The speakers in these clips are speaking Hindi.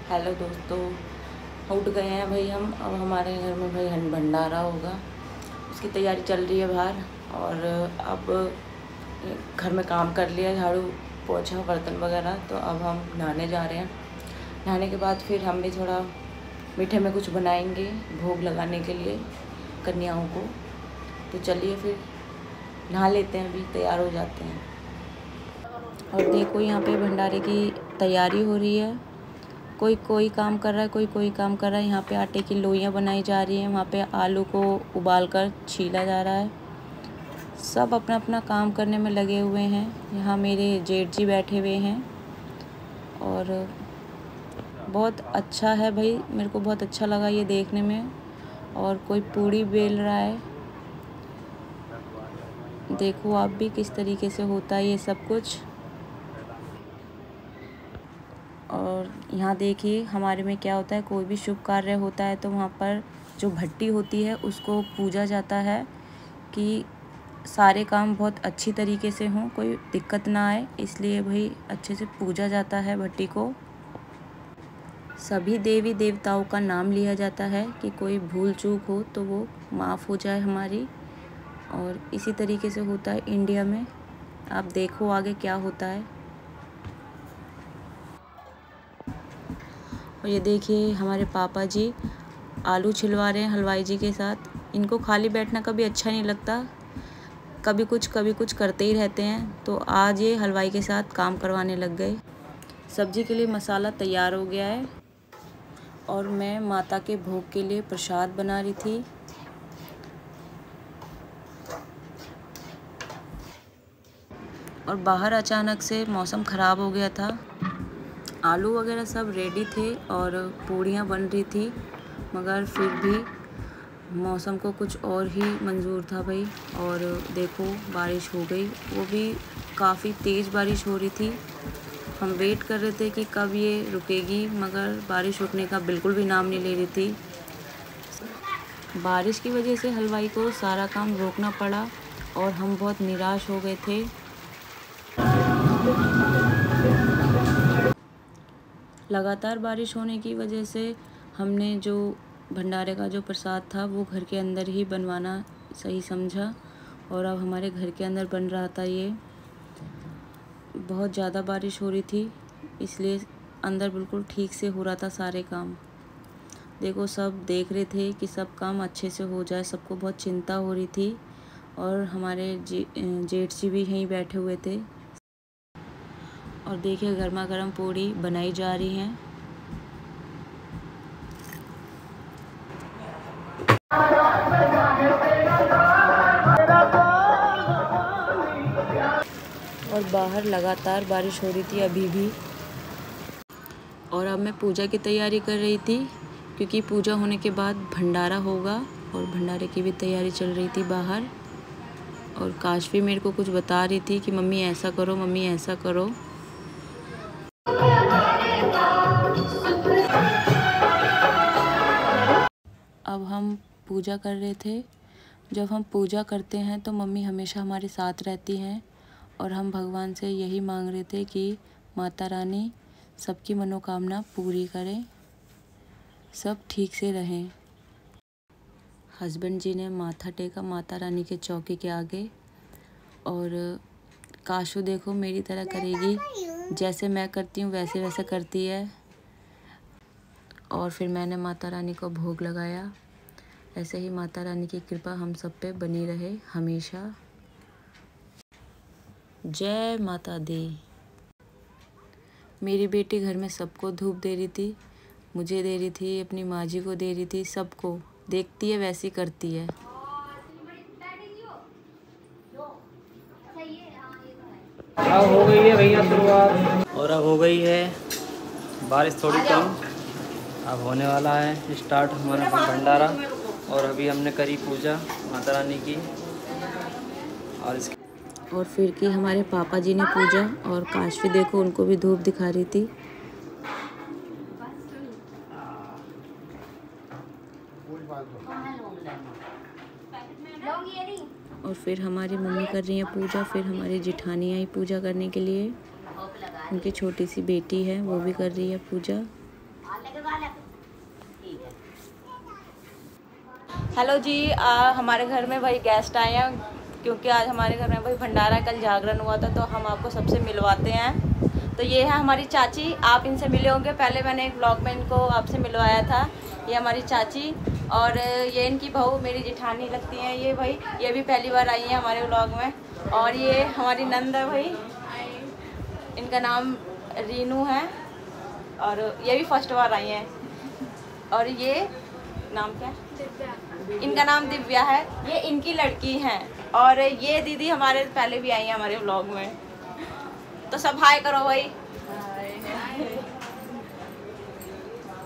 हेलो दोस्तों, उठ गए हैं भाई हम। अब हमारे घर में भाई भंडारा होगा, उसकी तैयारी चल रही है बाहर। और अब घर में काम कर लिया, झाड़ू पोछा बर्तन वगैरह, तो अब हम नहाने जा रहे हैं। नहाने के बाद फिर हम भी थोड़ा मीठे में कुछ बनाएंगे भोग लगाने के लिए कन्याओं को। तो चलिए फिर नहा लेते हैं, अभी तैयार हो जाते हैं। और देखो यहाँ पे भंडारे की तैयारी हो रही है। कोई काम कर रहा है, कोई काम कर रहा है। यहाँ पे आटे की लोइयाँ बनाई जा रही हैं, वहाँ पे आलू को उबालकर छीला जा रहा है। सब अपना अपना काम करने में लगे हुए हैं। यहाँ मेरे जेठ जी बैठे हुए हैं और बहुत अच्छा है भाई, मेरे को बहुत अच्छा लगा ये देखने में। और कोई पूड़ी बेल रहा है, देखो आप भी किस तरीके से होता है ये सब कुछ। और यहाँ देखिए हमारे में क्या होता है, कोई भी शुभ कार्य होता है तो वहाँ पर जो भट्टी होती है उसको पूजा जाता है कि सारे काम बहुत अच्छी तरीके से हों, कोई दिक्कत ना आए, इसलिए भाई अच्छे से पूजा जाता है भट्टी को। सभी देवी देवताओं का नाम लिया जाता है कि कोई भूल चूक हो तो वो माफ़ हो जाए हमारी। और इसी तरीके से होता है इंडिया में। आप देखो आगे क्या होता है। और ये देखिए हमारे पापा जी आलू छिलवा रहे हैं हलवाई जी के साथ। इनको खाली बैठना कभी अच्छा नहीं लगता, कभी कुछ करते ही रहते हैं। तो आज ये हलवाई के साथ काम करवाने लग गए। सब्जी के लिए मसाला तैयार हो गया है और मैं माता के भोग के लिए प्रसाद बना रही थी। और बाहर अचानक से मौसम ख़राब हो गया था। आलू वगैरह सब रेडी थे और पूड़ियाँ बन रही थी, मगर फिर भी मौसम को कुछ और ही मंजूर था भाई। और देखो बारिश हो गई, वो भी काफ़ी तेज़ बारिश हो रही थी। हम वेट कर रहे थे कि कब ये रुकेगी, मगर बारिश रुकने का बिल्कुल भी नाम नहीं ले रही थी। बारिश की वजह से हलवाई को सारा काम रोकना पड़ा और हम बहुत निराश हो गए थे। लगातार बारिश होने की वजह से हमने जो भंडारे का जो प्रसाद था वो घर के अंदर ही बनवाना सही समझा। और अब हमारे घर के अंदर बन रहा था ये। बहुत ज़्यादा बारिश हो रही थी, इसलिए अंदर बिल्कुल ठीक से हो रहा था सारे काम। देखो सब देख रहे थे कि सब काम अच्छे से हो जाए, सबको बहुत चिंता हो रही थी। और हमारे जेठ जी भी यहीं बैठे हुए थे। और देखिए गर्मा गर्म पूड़ी बनाई जा रही हैं। और बाहर लगातार बारिश हो रही थी अभी भी। और अब मैं पूजा की तैयारी कर रही थी, क्योंकि पूजा होने के बाद भंडारा होगा और भंडारे की भी तैयारी चल रही थी बाहर। और काशवी मेरे को कुछ बता रही थी कि मम्मी ऐसा करो, मम्मी ऐसा करो। अब हम पूजा कर रहे थे। जब हम पूजा करते हैं तो मम्मी हमेशा हमारे साथ रहती हैं और हम भगवान से यही मांग रहे थे कि माता रानी सबकी मनोकामना पूरी करें, सब ठीक से रहें। हस्बैंड जी ने माथा टेका माता रानी के चौकी के आगे। और काशू देखो मेरी तरह करेगी, जैसे मैं करती हूँ वैसे वैसे करती है। और फिर मैंने माता रानी को भोग लगाया। ऐसे ही माता रानी की कृपा हम सब पे बनी रहे हमेशा। जय माता दी। मेरी बेटी घर में सबको धूप दे रही थी, मुझे दे रही थी, अपनी माँ जी को दे रही थी, सबको देखती है वैसी करती है। अब हो गई है भैया शुरुआत, और अब हो गई है बारिश थोड़ी कम। अब होने वाला है स्टार्ट हमारा भंडारा। और अभी हमने करी पूजा माता रानी की। और फिर की हमारे पापा जी ने पूजा। और काशवी देखो उनको भी धूप दिखा रही थी। और फिर हमारी मम्मी कर रही है पूजा। फिर हमारी जिठानी आई पूजा करने के लिए, उनकी छोटी सी बेटी है वो भी कर रही है पूजा। हेलो जी, हमारे घर में भाई गेस्ट आए हैं क्योंकि आज हमारे घर में भाई भंडारा, कल जागरण हुआ था, तो हम आपको सबसे मिलवाते हैं। तो ये है हमारी चाची, आप इनसे मिले होंगे, पहले मैंने एक ब्लॉग में इनको आपसे मिलवाया था। ये हमारी चाची और ये इनकी बहू मेरी जेठानी लगती हैं ये भाई, ये भी पहली बार आई है हमारे ब्लॉग में। और ये हमारी नंद है भाई, इनका नाम रीनू है और ये भी फर्स्ट बार आई हैं। और ये नाम क्या है? इनका नाम दिव्या है, ये इनकी लड़की हैं। और ये दीदी हमारे पहले भी आई हैं हमारे व्लॉग में, तो सब हाय करो भाई।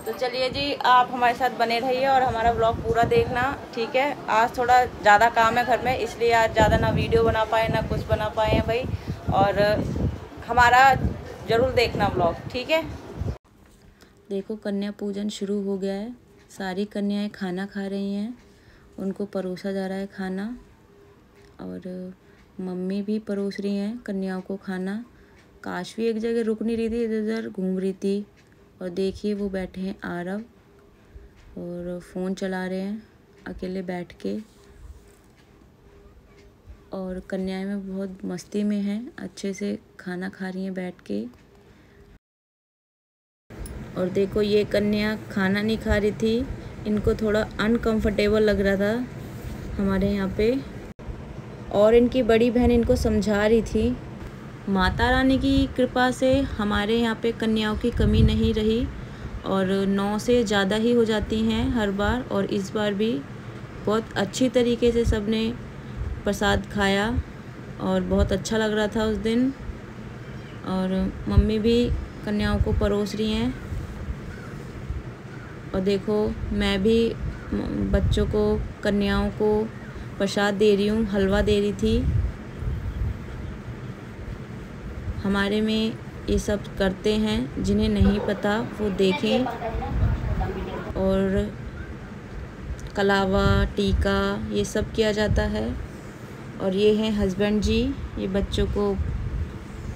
तो चलिए जी, आप हमारे साथ बने रहिए और हमारा व्लॉग पूरा देखना, ठीक है। आज थोड़ा ज़्यादा काम है घर में, इसलिए आज ज़्यादा ना वीडियो बना पाए ना कुछ बना पाए हैं भाई, और हमारा ज़रूर देखना व्लॉग, ठीक है। देखो कन्या पूजन शुरू हो गया है, सारी कन्याएं खाना खा रही हैं, उनको परोसा जा रहा है खाना, और मम्मी भी परोस रही हैं कन्याओं को खाना। काशवी एक जगह रुक नहीं रही थी, इधर उधर घूम रही थी। और देखिए वो बैठे हैं आरव और फ़ोन चला रहे हैं अकेले बैठ के, और कन्याएं में बहुत मस्ती में हैं, अच्छे से खाना खा रही हैं बैठ के। और देखो ये कन्या खाना नहीं खा रही थी, इनको थोड़ा अनकंफर्टेबल लग रहा था हमारे यहाँ पे, और इनकी बड़ी बहन इनको समझा रही थी। माता रानी की कृपा से हमारे यहाँ पे कन्याओं की कमी नहीं रही, और 9 से ज़्यादा ही हो जाती हैं हर बार, और इस बार भी बहुत अच्छी तरीके से सबने प्रसाद खाया और बहुत अच्छा लग रहा था उस दिन। और मम्मी भी कन्याओं को परोस रही हैं, और देखो मैं भी बच्चों को, कन्याओं को प्रसाद दे रही हूँ, हलवा दे रही थी। हमारे में ये सब करते हैं, जिन्हें नहीं पता वो देखें। और कलावा, टीका, ये सब किया जाता है। और ये हैं हस्बैंड जी, ये बच्चों को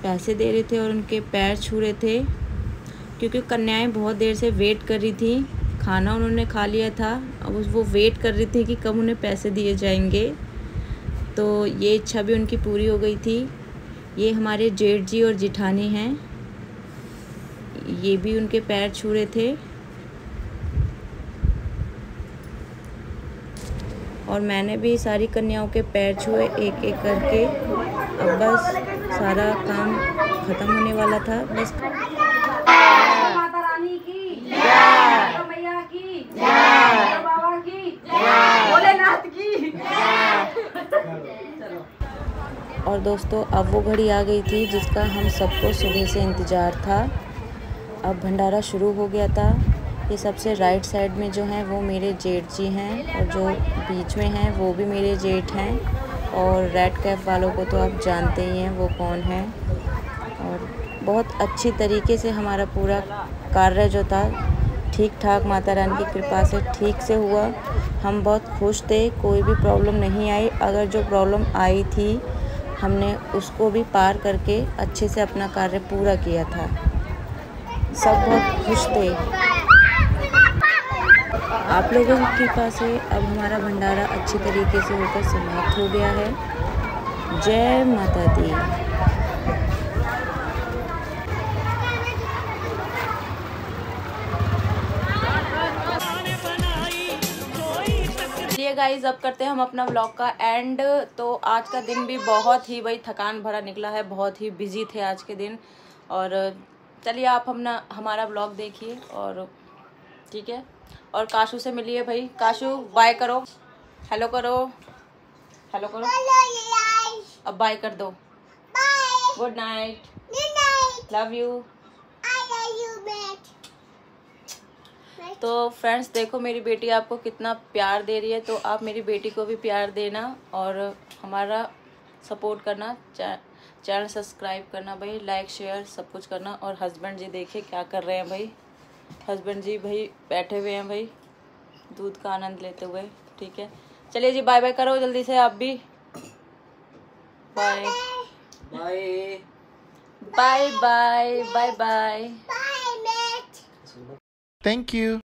पैसे दे रहे थे और उनके पैर छू रहे थे, क्योंकि कन्याएं बहुत देर से वेट कर रही थी। खाना उन्होंने खा लिया था, अब वो वेट कर रही थी कि कब उन्हें पैसे दिए जाएंगे, तो ये इच्छा भी उनकी पूरी हो गई थी। ये हमारे जेठ जी और जेठानी हैं, ये भी उनके पैर छू रहे थे। और मैंने भी सारी कन्याओं के पैर छुए एक एक करके। अब बस सारा काम ख़त्म होने वाला था, बस। माता रानी की जय, मैया की जय, बाबा की जय, भोलेनाथ की चलो। और दोस्तों अब वो घड़ी आ गई थी जिसका हम सबको सुबह से इंतज़ार था। अब भंडारा शुरू हो गया था। ये सबसे राइट साइड में जो हैं वो मेरे जेठ जी हैं, और जो बीच में हैं वो भी मेरे जेठ हैं, और रेड कैप वालों को तो आप जानते ही हैं वो कौन है। और बहुत अच्छी तरीके से हमारा पूरा कार्य जो था ठीक ठाक माता रानी की कृपा से ठीक से हुआ। हम बहुत खुश थे, कोई भी प्रॉब्लम नहीं आई। अगर जो प्रॉब्लम आई थी हमने उसको भी पार करके अच्छे से अपना कार्य पूरा किया था। सब बहुत खुश थे। आप लोगों की कृपा से अब हमारा भंडारा अच्छी तरीके से होकर समाप्त हो गया है। जय माता दी। चलिए गाइस, अब करते हैं हम अपना व्लॉग का एंड। तो आज का दिन भी बहुत ही भाई थकान भरा निकला है, बहुत ही बिजी थे आज के दिन। और चलिए आप हमारा व्लॉग देखिए, और ठीक है। और काशू से मिलिए भाई। काशू बाय करो, हेलो करो, हेलो करो, अब बाय कर दो। Good night, love you. तो फ्रेंड्स देखो मेरी बेटी आपको कितना प्यार दे रही है, तो आप मेरी बेटी को भी प्यार देना और हमारा सपोर्ट करना, चैनल सब्सक्राइब करना भाई, लाइक शेयर सब कुछ करना। और हस्बैंड जी देखिए क्या कर रहे हैं भाई, हस्बैंड जी भाई बैठे हुए हैं भाई दूध का आनंद लेते हुए, ठीक है। चलिए जी बाय बाय करो जल्दी से आप भी, bye bye bye bye bye bye. Thank you.